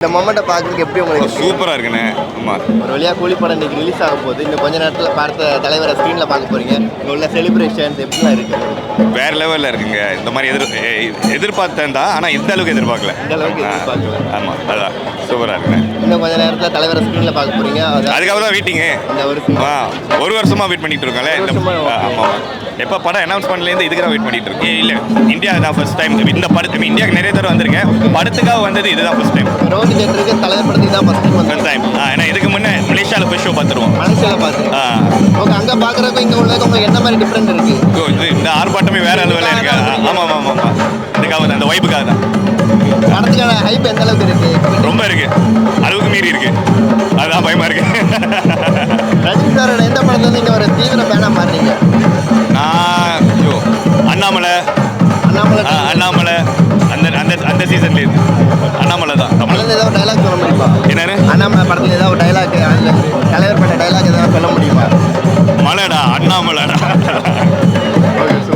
இந்த மொமெண்ட்டை பார்க்குறதுக்கு எப்படி உங்களுக்கு சூப்பராக இருக்குண்ணே. ஆமாம், ஒரு வழியாக கூலிப்படம் இன்னைக்கு ரிலீஸ் ஆக போகுது. இன்னும் கொஞ்ச நேரத்தில் பார்த்த தலைவரை ஸ்க்ரீனில் பார்க்க போகிறீங்க. இங்கே உள்ள செலிப்ரேஷன்ஸ் எப்படிலாம் இருக்குது? வேறு லெவலில் இருக்குங்க. இந்த மாதிரி எதிர்பார்த்தேன் தான், ஆனால் இந்த அளவுக்கு எதிர்பார்க்கல. இந்த அளவுக்கு எதிர்பார்க்கல. ஆமாம், அதான் சூப்பராக இருக்குண்ணே. இன்னும் கொஞ்ச நேரத்தில் தலைவரை ஸ்க்ரீனில் பார்க்க போகிறீங்க. அதுக்காக தான் வெயிட்டிங்கு. இந்த வருஷம் ஒரு வருஷமாக வெயிட் பண்ணிட்டு இருக்கோம்ல. ஆமாம், எப்போ படம் அனௌன்ஸ் பண்ணலேருந்து இதுக்கு தான் வெயிட் பண்ணிட்டு இருக்கேன். இல்லை, இந்தியா தான் ஃபர்ஸ்ட் டைம். இந்த படத்து இந்தியாவுக்கு நிறைய தடவை வந்திருக்கேன். படத்துக்காக வந்தது இதுதான் ஃபர்ஸ்ட் டைம். ரோஹிணி தேட்டருக்கு தலைவர் படத்துக்கு தான் ஃபர்ஸ்ட் டைம். ஏன்னா இதுக்கு முன்னே மலேசியாவில் போய் ஷோ பார்த்துருவோம். மலேசியாவில் பார்த்து ஓகே. அங்கே பார்க்குறப்ப இங்கே உள்ளதுக்கு உங்களுக்கு என்ன மாதிரி டிஃப்ரெண்ட் இருக்குது? இது இந்த ஆர்ப்பாட்டமே வேற அளவில் இருக்கு. ஆமாம் ஆமாம் ஆமாம், இதுக்காக தான், அந்த வைப்புக்காக தான். படத்துக்கான ஹைப் எந்த அளவுக்கு இருக்குது? ரொம்ப இருக்கு, அளவுக்கு மீறி இருக்கு. அதுதான் பயமா இருக்கு. ரஜினி சாரோட எந்த படத்துலேருந்து நீங்கள் ஒரு தீவிர ஃபேனாக மாறுறீங்க? நான் அண்ணாமலை அண்ணாமலை அந்த அந்த அந்த சீசன்ல இருக்கு. அண்ணாமலை தான். தமிழ்ல ஏதாவது டைலாக் சொல்ல முடியுமா? என்னன்னு? அண்ணாமலை படத்தில் ஏதாவது ஒரு டைலாக், தலைவர் பண்ண டைலாக் ஏதாவது சொல்ல முடியுமா? மலைடா, அண்ணாமலைடா.